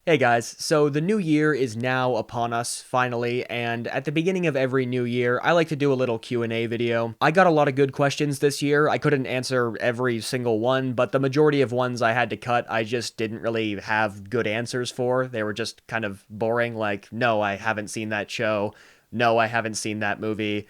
Hey guys, so the new year is now upon us, finally, and at the beginning of every new year, I like to do a little Q&A video. I got a lot of good questions this year. I couldn't answer every single one, but the majority of ones I had to cut, I just didn't really have good answers for. They were just kind of boring, like, no, I haven't seen that show. No, I haven't seen that movie.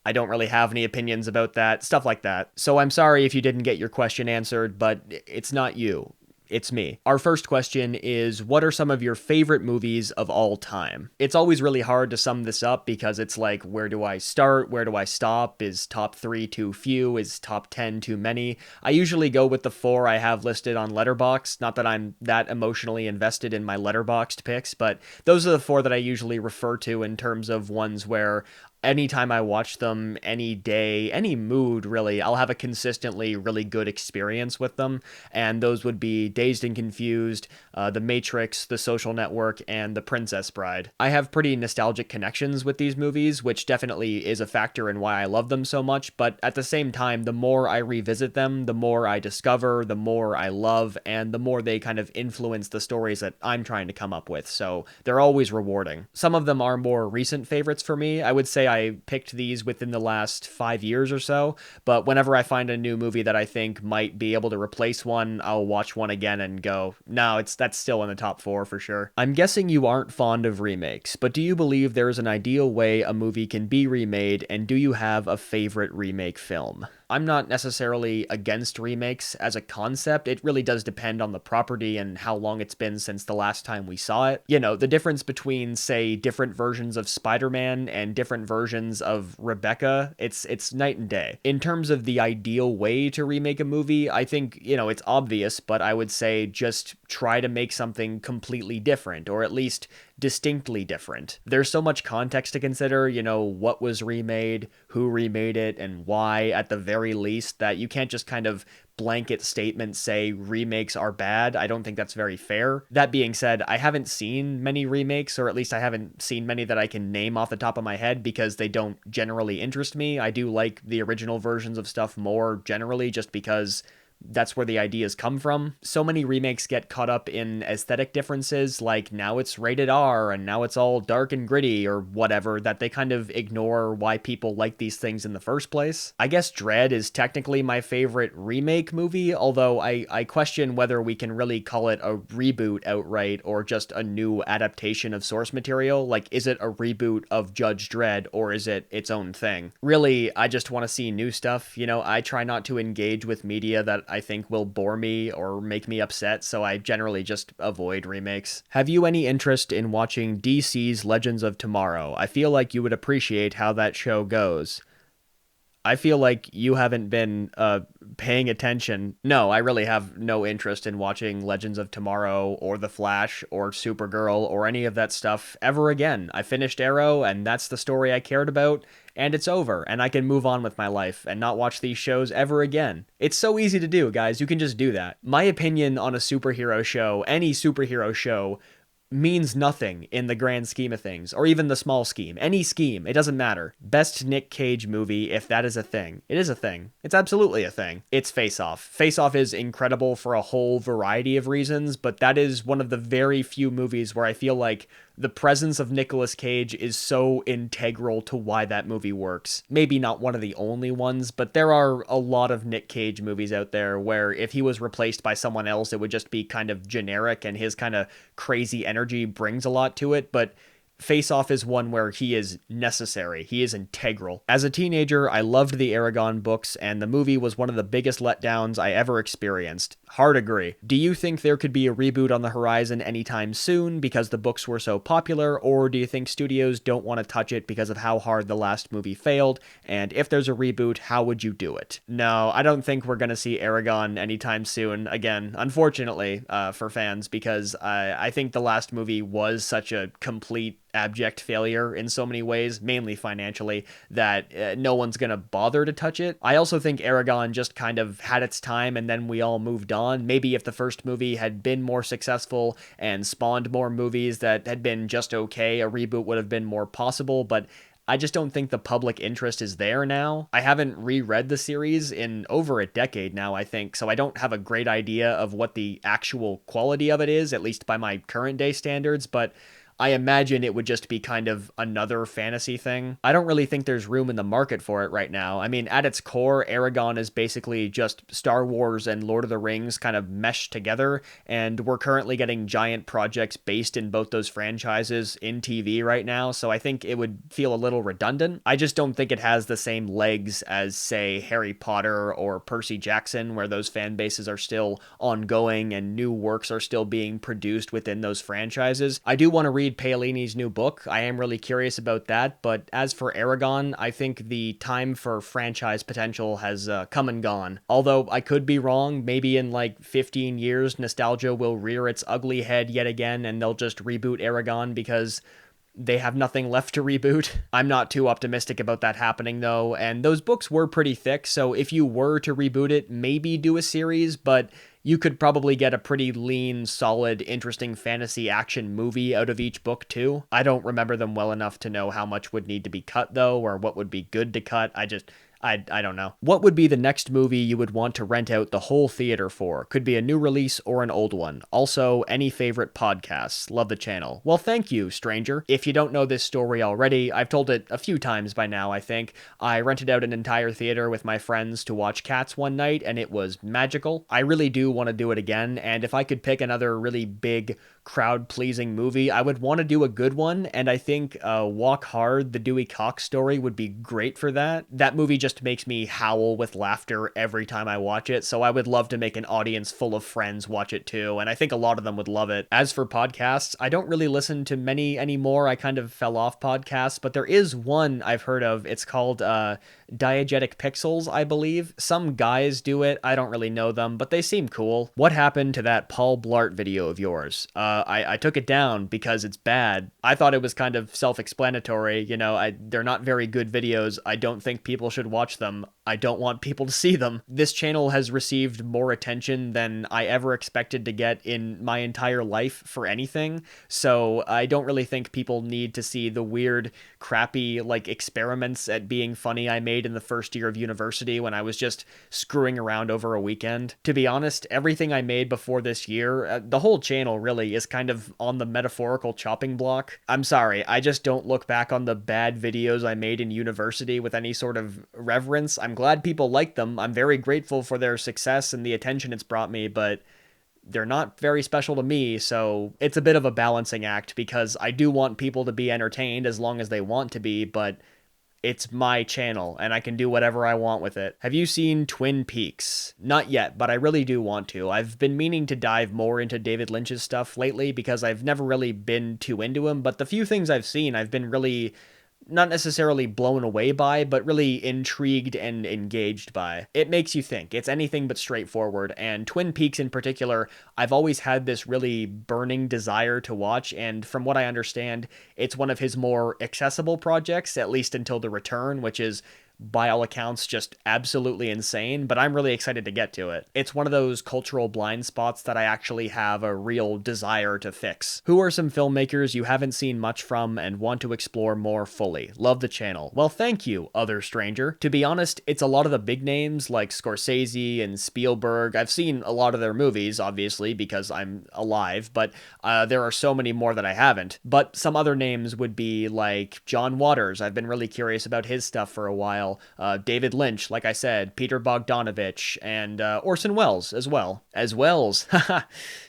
I don't really have any opinions about that, stuff like that. So I'm sorry if you didn't get your question answered, but it's not you. It's me. Our first question is, what are some of your favorite movies of all time? It's always really hard to sum this up because it's like, where do I start? Where do I stop? Is top 3 too few? Is top 10 too many? I usually go with the 4 I have listed on Letterboxd. Not that I'm that emotionally invested in my Letterboxd picks, but those are the 4 that I usually refer to in terms of ones where anytime I watch them, any day, any mood really, I'll have a consistently really good experience with them. And those would be Dazed and Confused, The Matrix, The Social Network, and The Princess Bride. I have pretty nostalgic connections with these movies, which definitely is a factor in why I love them so much. But at the same time, the more I revisit them, the more I discover, the more I love, and the more they kind of influence the stories that I'm trying to come up with. So they're always rewarding. Some of them are more recent favorites for me. I would say I picked these within the last 5 years or so, but whenever I find a new movie that I think might be able to replace one, I'll watch one again and go, no, that's still in the top 4 for sure. I'm guessing you aren't fond of remakes, but do you believe there is an ideal way a movie can be remade, and do you have a favorite remake film? I'm not necessarily against remakes as a concept. It really does depend on the property and how long it's been since the last time we saw it. You know, the difference between, say, different versions of Spider-Man and different versions of Rebecca, it's night and day. In terms of the ideal way to remake a movie, I think, it's obvious, but I would say just try to make something completely different, or at least distinctly different. There's so much context to consider, what was remade, who remade it, and why at the very least, that you can't just kind of blanket statement say remakes are bad. I don't think that's very fair. That being said, I haven't seen many remakes, or at least I haven't seen many that I can name off the top of my head because they don't generally interest me. I do like the original versions of stuff more generally just because that's where the ideas come from. So many remakes get caught up in aesthetic differences, like now it's rated R and now it's all dark and gritty or whatever, that they kind of ignore why people like these things in the first place. I guess Dread is technically my favorite remake movie, although I question whether we can really call it a reboot outright or just a new adaptation of source material. Like, is it a reboot of Judge Dredd or is it its own thing? Really, I just want to see new stuff. I try not to engage with media that I think will bore me or make me upset, so I generally just avoid remakes. Have you any interest in watching DC's Legends of Tomorrow? I feel like you would appreciate how that show goes. I feel like you haven't been paying attention. No, I really have no interest in watching Legends of Tomorrow or The Flash or Supergirl or any of that stuff ever again. I finished Arrow, and that's the story I cared about, and it's over, and I can move on with my life and not watch these shows ever again. It's so easy to do, guys. You can just do that. My opinion on a superhero show, any superhero show, means nothing in the grand scheme of things, or even the small scheme. Any scheme, it doesn't matter. Best Nick Cage movie, if that is a thing. It is a thing. It's absolutely a thing. It's Face Off. Face Off is incredible for a whole variety of reasons, but that is one of the very few movies where I feel like the presence of Nicolas Cage is so integral to why that movie works. Maybe not one of the only ones, but there are a lot of Nick Cage movies out there where if he was replaced by someone else, it would just be kind of generic, and his kind of crazy energy brings a lot to it. But Face Off is one where he is necessary. He is integral. As a teenager, I loved the Aragon books, and the movie was one of the biggest letdowns I ever experienced. Hard agree. Do you think there could be a reboot on the horizon anytime soon because the books were so popular, or do you think studios don't want to touch it because of how hard the last movie failed? And if there's a reboot, how would you do it? No, I don't think we're going to see Aragon anytime soon. Again, unfortunately, for fans, because I think the last movie was such a complete abject failure in so many ways, mainly financially, that no one's gonna bother to touch it. I also think Aragon just kind of had its time and then we all moved on. Maybe if the first movie had been more successful and spawned more movies that had been just okay, a reboot would have been more possible, but I just don't think the public interest is there now. I haven't reread the series in over a decade now, I think, so I don't have a great idea of what the actual quality of it is, at least by my current day standards, but I imagine it would just be kind of another fantasy thing. I don't really think there's room in the market for it right now. I mean, at its core, Aragon is basically just Star Wars and Lord of the Rings kind of meshed together, and we're currently getting giant projects based in both those franchises in TV right now, so I think it would feel a little redundant. I just don't think it has the same legs as, say, Harry Potter or Percy Jackson, where those fan bases are still ongoing and new works are still being produced within those franchises. I do want to read Paolini's new book. I am really curious about that, but as for Aragon, I think the time for franchise potential has come and gone. Although I could be wrong, maybe in like 15 years, nostalgia will rear its ugly head yet again and they'll just reboot Aragon because they have nothing left to reboot. I'm not too optimistic about that happening though, and those books were pretty thick, so if you were to reboot it, maybe do a series, but you could probably get a pretty lean, solid, interesting fantasy action movie out of each book too. I don't remember them well enough to know how much would need to be cut though, or what would be good to cut. I don't know. What would be the next movie you would want to rent out the whole theater for? Could be a new release or an old one. Also, any favorite podcasts. Love the channel. Well, thank you, stranger. If you don't know this story already, I've told it a few times by now, I think. I rented out an entire theater with my friends to watch Cats one night, and it was magical. I really do want to do it again, and if I could pick another really big, crowd-pleasing movie, I would want to do a good one, and I think Walk Hard, the Dewey Cox story, would be great for that. That movie just makes me howl with laughter every time I watch it, so I would love to make an audience full of friends watch it too, and I think a lot of them would love it. As for podcasts, I don't really listen to many anymore. I kind of fell off podcasts, but there is one I've heard of. It's called Diegetic Pixels, I believe. Some guys do it. I don't really know them, but they seem cool. What happened to that Paul Blart video of yours? I took it down because it's bad. I thought it was kind of self-explanatory. You know, they're not very good videos. I don't think people should watch them. I don't want people to see them. This channel has received more attention than I ever expected to get in my entire life for anything, so I don't really think people need to see the weird, crappy, like, experiments at being funny I made in the first year of university when I was just screwing around over a weekend. To be honest, everything I made before this year, the whole channel really, is kind of on the metaphorical chopping block. I'm sorry, I just don't look back on the bad videos I made in university with any sort of reverence. I'm glad people like them. I'm very grateful for their success and the attention it's brought me, but they're not very special to me, so it's a bit of a balancing act because I do want people to be entertained as long as they want to be, but it's my channel, and I can do whatever I want with it. Have you seen Twin Peaks? Not yet, but I really do want to. I've been meaning to dive more into David Lynch's stuff lately because I've never really been too into him, but the few things I've seen, I've been really not necessarily blown away by, but really intrigued and engaged by. It makes you think. It's anything but straightforward, and Twin Peaks in particular, I've always had this really burning desire to watch, and from what I understand, it's one of his more accessible projects, at least until The Return, which is by all accounts just absolutely insane, but I'm really excited to get to it. It's one of those cultural blind spots that I actually have a real desire to fix. Who are some filmmakers you haven't seen much from and want to explore more fully? Love the channel. Well, thank you, other stranger. To be honest, it's a lot of the big names like Scorsese and Spielberg. I've seen a lot of their movies, obviously, because I'm alive, but there are so many more that I haven't. But some other names would be like John Waters. I've been really curious about his stuff for a while. David Lynch, like I said, Peter Bogdanovich, and Orson Welles as well. As Wells, haha,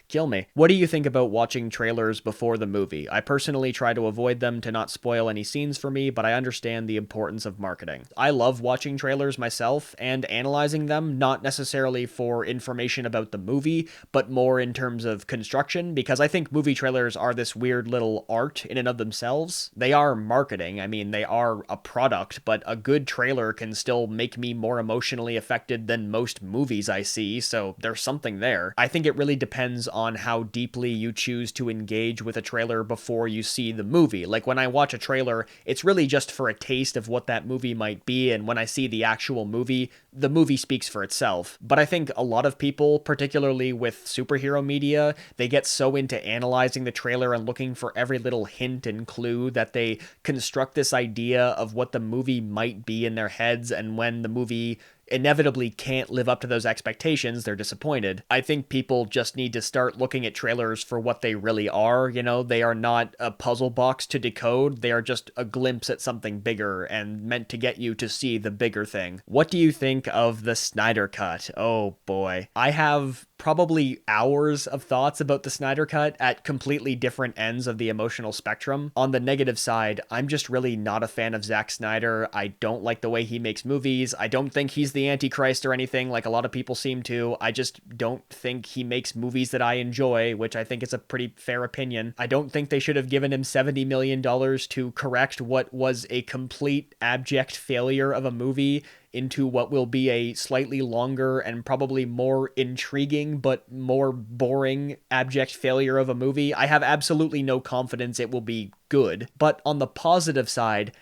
kill me. What do you think about watching trailers before the movie? I personally try to avoid them to not spoil any scenes for me, but I understand the importance of marketing. I love watching trailers myself and analyzing them, not necessarily for information about the movie, but more in terms of construction, because I think movie trailers are this weird little art in and of themselves. They are marketing, I mean, they are a product, but a good trailer can still make me more emotionally affected than most movies I see, so there's something there. I think it really depends on on how deeply you choose to engage with a trailer before you see the movie. Like when I watch a trailer, it's really just for a taste of what that movie might be, and when I see the actual movie, the movie speaks for itself. But I think a lot of people, particularly with superhero media, they get so into analyzing the trailer and looking for every little hint and clue that they construct this idea of what the movie might be in their heads, and when the movie inevitably can't live up to those expectations, they're disappointed. I think people just need to start looking at trailers for what they really are. You know, they are not a puzzle box to decode. They are just a glimpse at something bigger and meant to get you to see the bigger thing. What do you think of the Snyder Cut? Oh boy. I have probably hours of thoughts about the Snyder Cut at completely different ends of the emotional spectrum. On the negative side, I'm just really not a fan of Zack Snyder. I don't like the way he makes movies. I don't think he's the Antichrist or anything like a lot of people seem to. I just don't think he makes movies that I enjoy, which I think is a pretty fair opinion. I don't think they should have given him $70 million to correct what was a complete abject failure of a movie into what will be a slightly longer and probably more intriguing but more boring abject failure of a movie. I have absolutely no confidence it will be good. But on the positive side,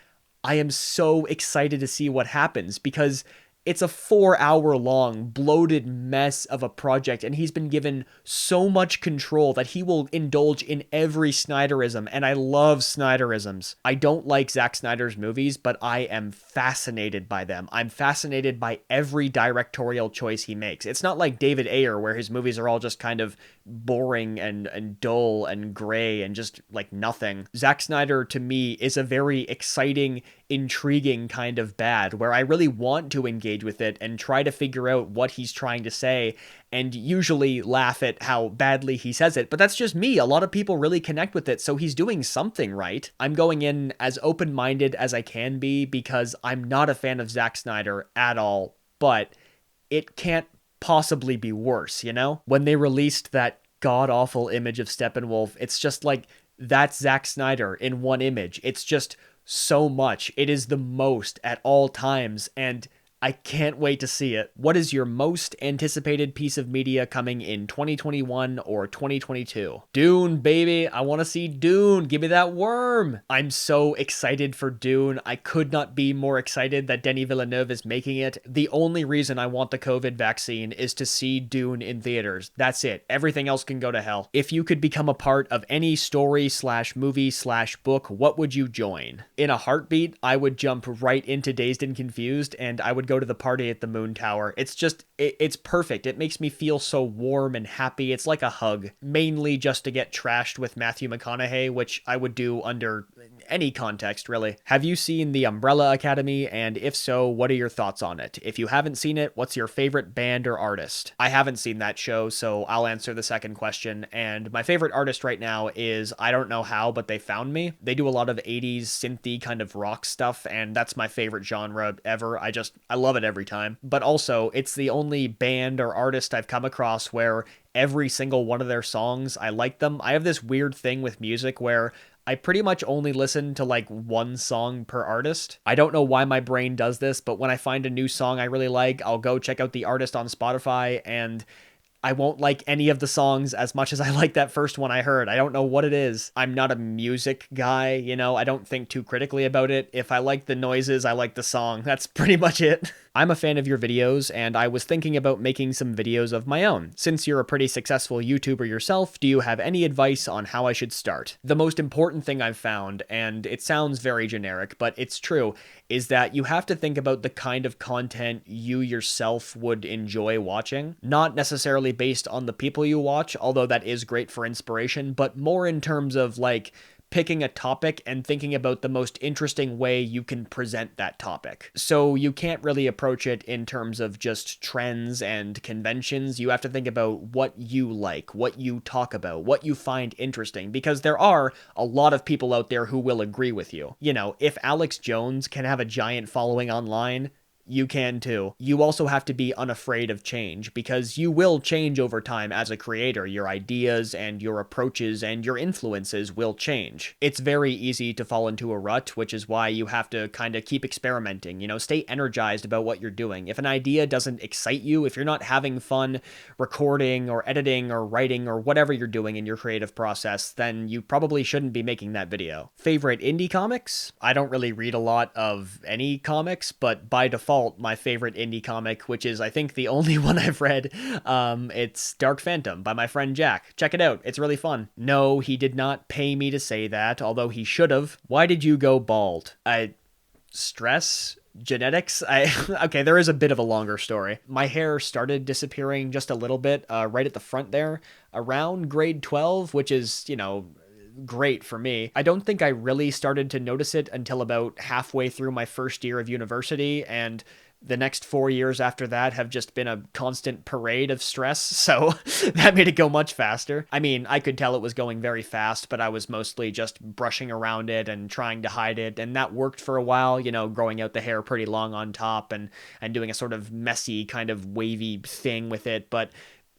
I am so excited to see what happens, because it's a 4-hour long bloated mess of a project, and he's been given so much control that he will indulge in every Snyderism, and I love Snyderisms. I don't like Zack Snyder's movies, but I am fascinated by them. I'm fascinated by every directorial choice he makes. It's not like David Ayer, where his movies are all just kind of boring and dull and gray and just like nothing. Zack Snyder, to me, is a very exciting, intriguing kind of bad, where I really want to engage with it and try to figure out what he's trying to say, and usually laugh at how badly he says it. But that's just me. A lot of people really connect with it, so he's doing something right. I'm going in as open-minded as I can be, because I'm not a fan of Zack Snyder at all, but it can't possibly be worse, you know? When they released that god-awful image of Steppenwolf, it's just like, that's Zack Snyder in one image. It's just so much. It is the most at all times, and I can't wait to see it. What is your most anticipated piece of media coming in 2021 or 2022? Dune, baby. I want to see Dune. Give me that worm. I'm so excited for Dune. I could not be more excited that Denis Villeneuve is making it. The only reason I want the COVID vaccine is to see Dune in theaters. That's it. Everything else can go to hell. If you could become a part of any story/movie/book, what would you join? In a heartbeat, I would jump right into Dazed and Confused, and I would go to the party at the Moon Tower. It's just, it's perfect. It makes me feel so warm and happy. It's like a hug, mainly just to get trashed with Matthew McConaughey, which I would do under any context, really. Have you seen The Umbrella Academy? And if so, what are your thoughts on it? If you haven't seen it, what's your favorite band or artist? I haven't seen that show, so I'll answer the second question. And my favorite artist right now is, I don't know how, but They Found Me. They do a lot of 80s synthy kind of rock stuff, and that's my favorite genre ever. I love it every time. But also, it's the only band or artist I've come across where every single one of their songs, I like them. I have this weird thing with music where I pretty much only listen to like one song per artist. I don't know why my brain does this, but when I find a new song I really like, I'll go check out the artist on Spotify, and I won't like any of the songs as much as I like that first one I heard. I don't know what it is. I'm not a music guy, you know, I don't think too critically about it. If I like the noises, I like the song. That's pretty much it. I'm a fan of your videos, and I was thinking about making some videos of my own. Since you're a pretty successful YouTuber yourself, do you have any advice on how I should start? The most important thing I've found, and it sounds very generic, but it's true, is that you have to think about the kind of content you yourself would enjoy watching. Not necessarily based on the people you watch, although that is great for inspiration, but more in terms of like picking a topic and thinking about the most interesting way you can present that topic. So you can't really approach it in terms of just trends and conventions. You have to think about what you like, what you talk about, what you find interesting, because there are a lot of people out there who will agree with you. You know, if Alex Jones can have a giant following online, You can too. You also have to be unafraid of change, because you will change over time as a creator. Your ideas and your approaches and your influences will change. It's very easy to fall into a rut, which is why you have to kind of keep experimenting, stay energized about what you're doing. If an idea doesn't excite you, if you're not having fun recording or editing or writing or whatever you're doing in your creative process, then you probably shouldn't be making that video. Favorite indie comics? I don't really read a lot of any comics, but by default, my favorite indie comic, which is I think the only one I've read, it's Dark Phantom by my friend Jack. Check it out. It's really fun. No, he did not pay me to say that, although he should have. Why did you go bald? Stress? Genetics? Okay, there is a bit of a longer story. My hair started disappearing just a little bit, right at the front there, around grade 12, which is, great for me. I don't think I really started to notice it until about halfway through my first year of university, and the next 4 years after that have just been a constant parade of stress, so that made it go much faster. I mean, I could tell it was going very fast, but I was mostly just brushing around it and trying to hide it, and that worked for a while, growing out the hair pretty long on top and doing a sort of messy kind of wavy thing with it, but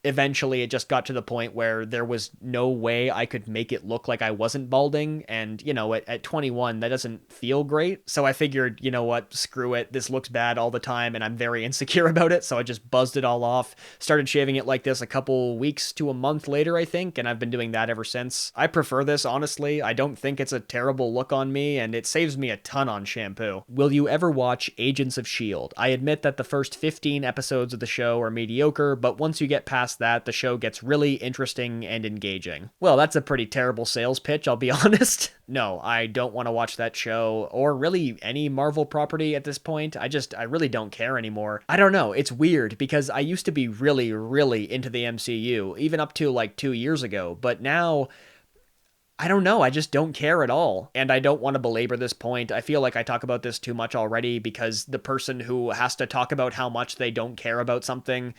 eventually it just got to the point where there was no way I could make it look like I wasn't balding. And, at 21, that doesn't feel great. So I figured, you know what, screw it. This looks bad all the time and I'm very insecure about it. So I just buzzed it all off, started shaving it like this a couple weeks to a month later, I think. And I've been doing that ever since. I prefer this, honestly. I don't think it's a terrible look on me, and it saves me a ton on shampoo. Will you ever watch Agents of S.H.I.E.L.D.? I admit that the first 15 episodes of the show are mediocre, but once you get past that, the show gets really interesting and engaging. Well, that's a pretty terrible sales pitch, I'll be honest. No, I don't want to watch that show, or really any Marvel property at this point. I really don't care anymore. I don't know, it's weird, because I used to be really, really into the MCU, even up to like 2 years ago, but now I don't know, I just don't care at all. And I don't want to belabor this point. I feel like I talk about this too much already, because the person who has to talk about how much they don't care about something,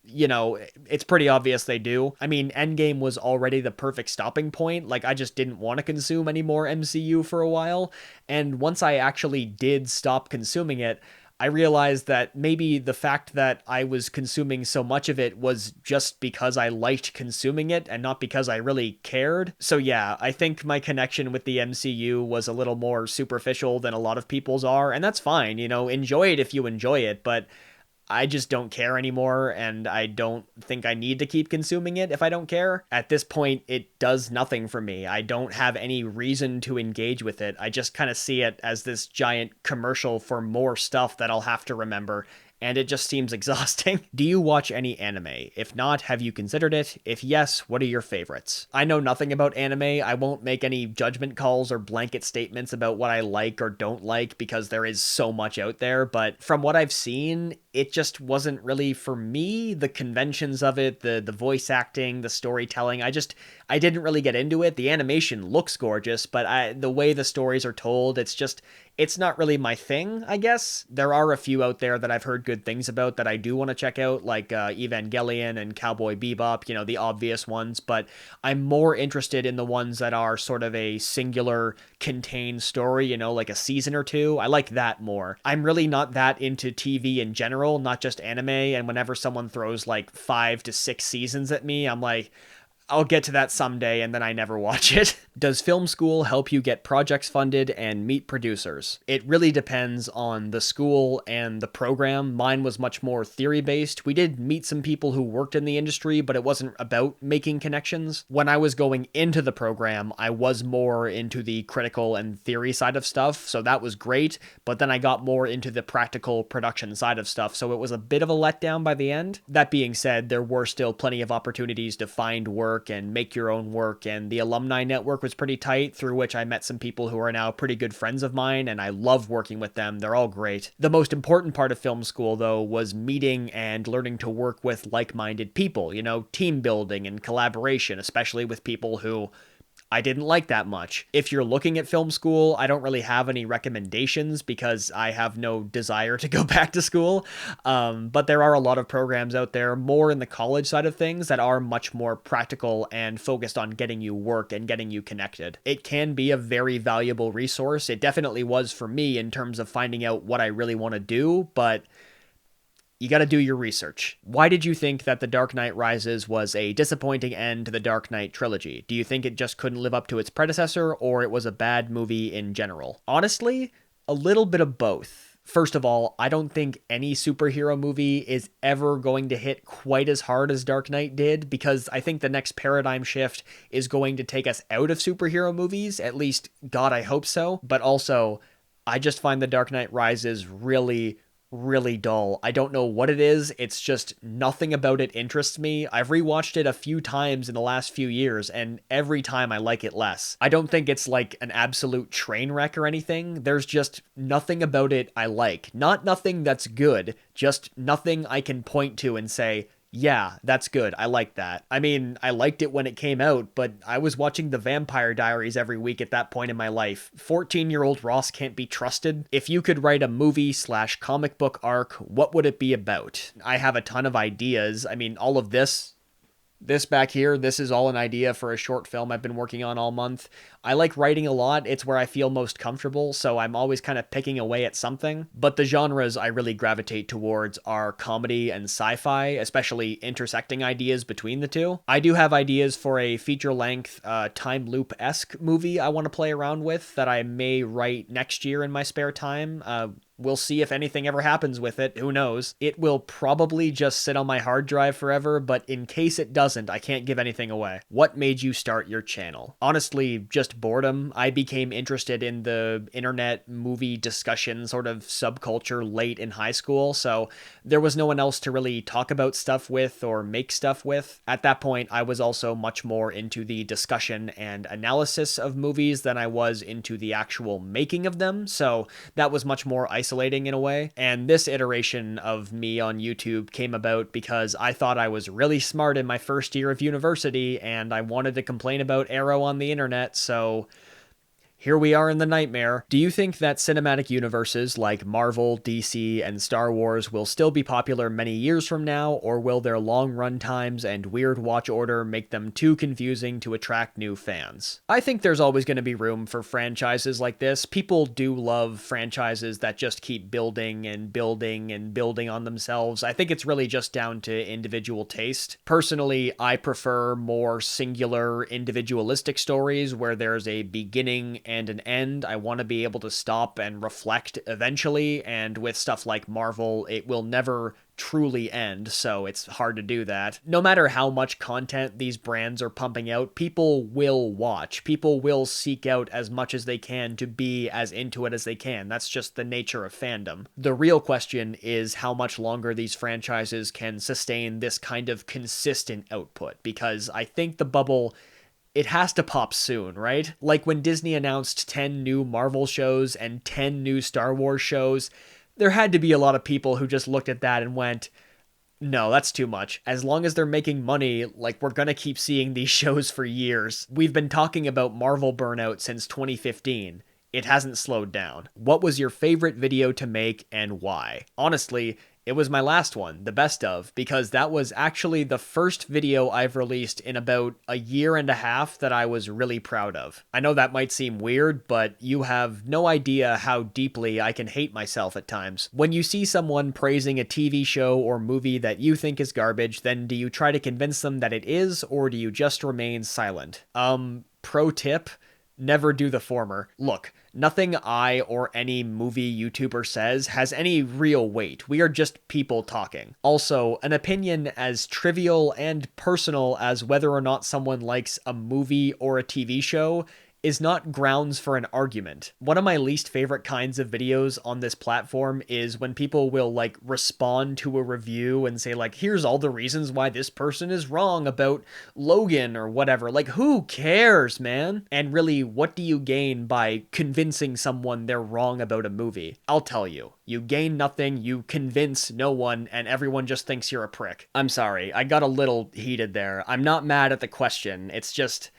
it's pretty obvious they do. I mean, Endgame was already the perfect stopping point. Like, I just didn't want to consume any more MCU for a while. And once I actually did stop consuming it, I realized that maybe the fact that I was consuming so much of it was just because I liked consuming it and not because I really cared. So yeah, I think my connection with the MCU was a little more superficial than a lot of people's are, and that's fine, enjoy it if you enjoy it, but I just don't care anymore, and I don't think I need to keep consuming it if I don't care. At this point, it does nothing for me. I don't have any reason to engage with it. I just kind of see it as this giant commercial for more stuff that I'll have to remember, and it just seems exhausting. Do you watch any anime? If not, have you considered it? If yes, what are your favorites? I know nothing about anime. I won't make any judgment calls or blanket statements about what I like or don't like, because there is so much out there, but from what I've seen, it just wasn't really for me. The conventions of it, the voice acting, the storytelling, I didn't really get into it. The animation looks gorgeous, but the way the stories are told, it's not really my thing, I guess. There are a few out there that I've heard good things about that I do want to check out, like Evangelion and Cowboy Bebop, the obvious ones, but I'm more interested in the ones that are sort of a singular contained story, like a season or two. I like that more. I'm really not that into TV in general, not just anime, and whenever someone throws like 5 to 6 seasons at me, I'm like, I'll get to that someday, and then I never watch it. Does film school help you get projects funded and meet producers? It really depends on the school and the program. Mine was much more theory-based. We did meet some people who worked in the industry, but it wasn't about making connections. When I was going into the program, I was more into the critical and theory side of stuff, so that was great, but then I got more into the practical production side of stuff, so it was a bit of a letdown by the end. That being said, there were still plenty of opportunities to find work and make your own work, and the alumni network was pretty tight, through which I met some people who are now pretty good friends of mine, and I love working with them. They're all great. The most important part of film school, though, was meeting and learning to work with like-minded people, team building and collaboration, especially with people who I didn't like that much. If you're looking at film school, I don't really have any recommendations because I have no desire to go back to school. But there are a lot of programs out there, more in the college side of things, that are much more practical and focused on getting you work and getting you connected. It can be a very valuable resource. It definitely was for me in terms of finding out what I really want to do, but you got to do your research. Why did you think that The Dark Knight Rises was a disappointing end to the Dark Knight trilogy? Do you think it just couldn't live up to its predecessor, or it was a bad movie in general? Honestly, a little bit of both. First of all, I don't think any superhero movie is ever going to hit quite as hard as Dark Knight did, because I think the next paradigm shift is going to take us out of superhero movies. At least, God, I hope so. But also, I just find The Dark Knight Rises really dull. I don't know what it is. It's just nothing about it interests me. I've rewatched it a few times in the last few years, and every time I like it less. I don't think it's like an absolute train wreck or anything. There's just nothing about it I like. Not nothing that's good, just nothing I can point to and say, yeah, that's good. I like that. I mean, I liked it when it came out, but I was watching The Vampire Diaries every week at that point in my life. 14-year-old Ross can't be trusted. If you could write a movie/comic book arc, what would it be about? I have a ton of ideas. I mean, all of this back here, this is all an idea for a short film I've been working on all month. I like writing a lot. It's where I feel most comfortable, so I'm always kind of picking away at something. But the genres I really gravitate towards are comedy and sci-fi, especially intersecting ideas between the two. I do have ideas for a feature-length, time loop-esque movie I want to play around with that I may write next year in my spare time. We'll see if anything ever happens with it. Who knows? It will probably just sit on my hard drive forever, but in case it doesn't, I can't give anything away. What made you start your channel? Honestly, just boredom. I became interested in the internet movie discussion sort of subculture late in high school, so there was no one else to really talk about stuff with or make stuff with. At that point, I was also much more into the discussion and analysis of movies than I was into the actual making of them, so that was much more isolating in a way. And this iteration of me on YouTube came about because I thought I was really smart in my first year of university and I wanted to complain about Arrow on the internet, so here we are in the nightmare. Do you think that cinematic universes like Marvel, DC, and Star Wars will still be popular many years from now, or will their long run times and weird watch order make them too confusing to attract new fans? I think there's always going to be room for franchises like this. People do love franchises that just keep building and building and building on themselves. I think it's really just down to individual taste. Personally, I prefer more singular, individualistic stories where there's a beginning and an end. I want to be able to stop and reflect eventually, and with stuff like Marvel, it will never truly end, so it's hard to do that. No matter how much content these brands are pumping out, people will watch. People will seek out as much as they can to be as into it as they can. That's just the nature of fandom. The real question is how much longer these franchises can sustain this kind of consistent output, because I think the bubble, it has to pop soon, right? Like when Disney announced 10 new Marvel shows and 10 new Star Wars shows, there had to be a lot of people who just looked at that and went, no, that's too much. As long as they're making money, like, we're gonna keep seeing these shows for years. We've been talking about Marvel burnout since 2015. It hasn't slowed down. What was your favorite video to make and why? Honestly, it was my last one, the best of, because that was actually the first video I've released in about a year and a half that I was really proud of. I know that might seem weird, but you have no idea how deeply I can hate myself at times. When you see someone praising a TV show or movie that you think is garbage, then do you try to convince them that it is, or do you just remain silent? Pro tip: never do the former. Look, nothing I or any movie YouTuber says has any real weight. We are just people talking. Also, an opinion as trivial and personal as whether or not someone likes a movie or a TV show is not grounds for an argument. One of my least favorite kinds of videos on this platform is when people will like respond to a review and say like, here's all the reasons why this person is wrong about Logan or whatever. Like, who cares, man? And really, what do you gain by convincing someone they're wrong about a movie? I'll tell you. You gain nothing, you convince no one, and everyone just thinks you're a prick. I'm sorry, I got a little heated there. I'm not mad at the question, it's just,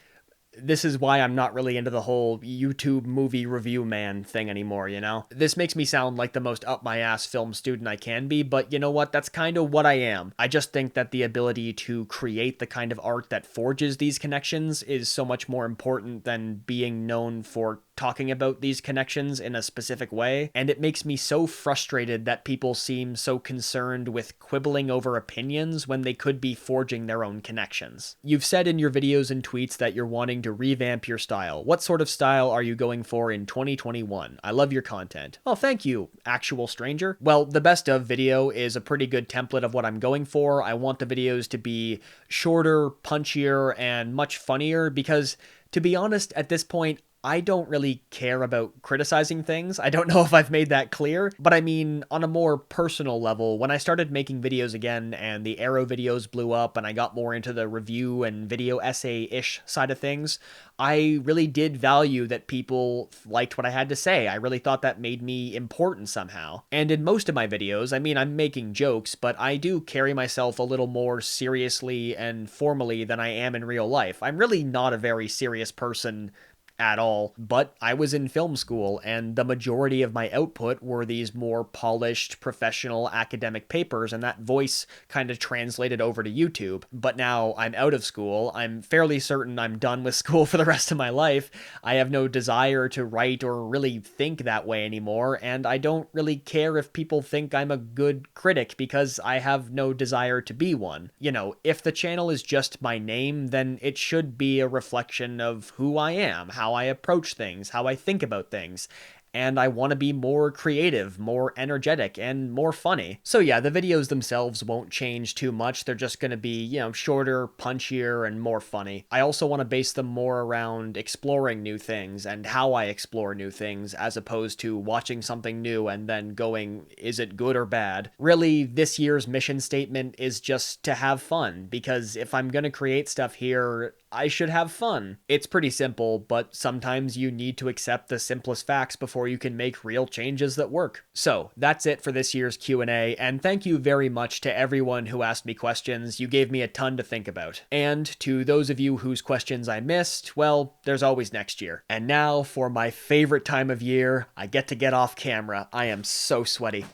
This is why I'm not really into the whole YouTube movie review man thing anymore, you know? This makes me sound like the most up-my-ass film student I can be, but you know what? That's kind of what I am. I just think that the ability to create the kind of art that forges these connections is so much more important than being known for talking about these connections in a specific way, and it makes me so frustrated that people seem so concerned with quibbling over opinions when they could be forging their own connections. You've said in your videos and tweets that you're wanting to revamp your style. What sort of style are you going for in 2021? I love your content. Oh, thank you, actual stranger. Well, the best of video is a pretty good template of what I'm going for. I want the videos to be shorter, punchier, and much funnier because, to be honest, at this point, I don't really care about criticizing things. I don't know if I've made that clear, but I mean, on a more personal level, when I started making videos again and the Arrow videos blew up and I got more into the review and video essay-ish side of things, I really did value that people liked what I had to say. I really thought that made me important somehow. And in most of my videos, I mean, I'm making jokes, but I do carry myself a little more seriously and formally than I am in real life. I'm really not a very serious person at all, but I was in film school and the majority of my output were these more polished professional academic papers, and that voice kind of translated over to YouTube. But now I'm out of school. I'm fairly certain I'm done with school for the rest of my life. I have no desire to write or really think that way anymore, and I don't really care if people think I'm a good critic because I have no desire to be one. You know, if the channel is just my name, then it should be a reflection of who I am, how I approach things, how I think about things. And I want to be more creative, more energetic, and more funny. So yeah, the videos themselves won't change too much. They're just going to be, you know, shorter, punchier, and more funny. I also want to base them more around exploring new things and how I explore new things, as opposed to watching something new and then going, is it good or bad? Really, this year's mission statement is just to have fun, because if I'm going to create stuff here, I should have fun. It's pretty simple, but sometimes you need to accept the simplest facts before you can make real changes that work. So that's it for this year's Q&A, and thank you very much to everyone who asked me questions. You gave me a ton to think about. And to those of you whose questions I missed, well, there's always next year. And now for my favorite time of year, I get to get off camera. I am so sweaty.